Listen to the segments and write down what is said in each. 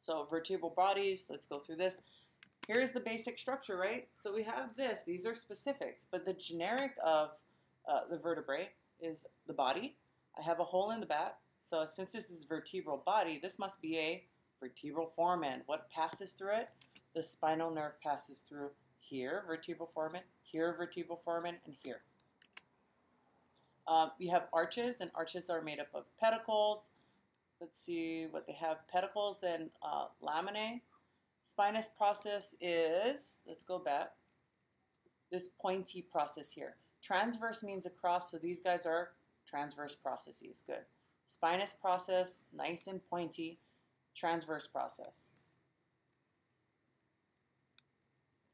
So vertebral bodies, let's go through this. Here's the basic structure, right? So we have this. These are specifics, but the generic of the vertebrae is the body. I have a hole in the back. So since this is vertebral body, this must be a vertebral foramen. What passes through it? The spinal nerve passes through here, vertebral foramen, here, vertebral foramen, and here. We have arches, and arches are made up of pedicles. Let's see what they have, pedicles and laminae. Spinous process is, let's go back, this pointy process here. Transverse means across, so these guys are transverse processes. Good. Spinous process, nice and pointy. Transverse process.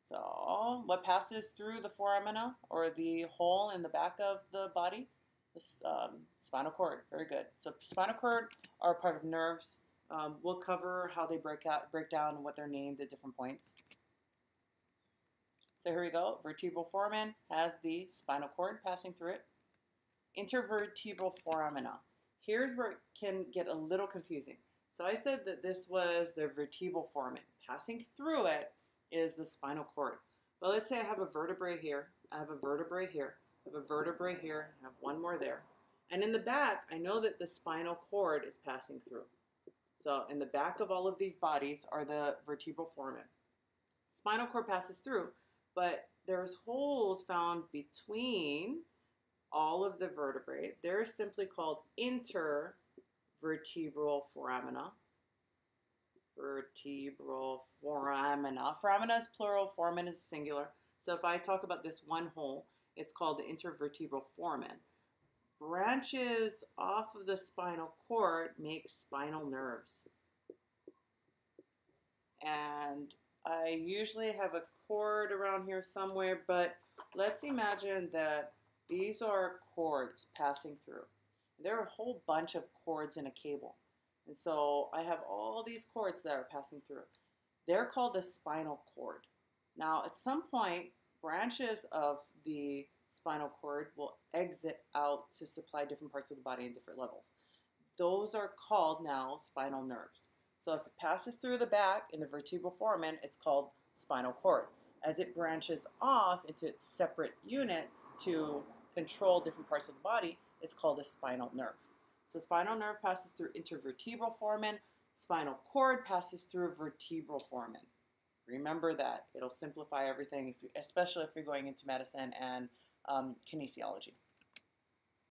So, what passes through the foramina, or the hole in the back of the body? The spinal cord. Very good. So, spinal cord are part of nerves. We'll cover how they break down and what they're named at different points. So here we go. Vertebral foramen has the spinal cord passing through it. Intervertebral foramina. Here's where it can get a little confusing. So I said that this was the vertebral foramen. Passing through it is the spinal cord. But let's say I have a vertebrae here. I have a vertebrae here. I have a vertebrae here. I have one more there. And in the back, I know that the spinal cord is passing through. So in the back of all of these bodies are the vertebral foramen. Spinal cord passes through, but there's holes found between all of the vertebrae. They're simply called intervertebral foramina. Vertebral foramina. Foramina is plural, foramen is singular. So if I talk about this one hole, it's called the intervertebral foramen. Branches off of the spinal cord make spinal nerves. And I usually have a cord around here somewhere, but let's imagine that these are cords passing through. There are a whole bunch of cords in a cable. And so I have all these cords that are passing through. They're called the spinal cord. Now, at some point, branches of the spinal cord will exit out to supply different parts of the body in different levels. Those are called now spinal nerves. So if it passes through the back in the vertebral foramen, it's called spinal cord. As it branches off into its separate units to control different parts of the body, it's called a spinal nerve. So spinal nerve passes through intervertebral foramen. Spinal cord passes through vertebral foramen. Remember that. It'll simplify everything, especially if you're going into medicine and kinesiology.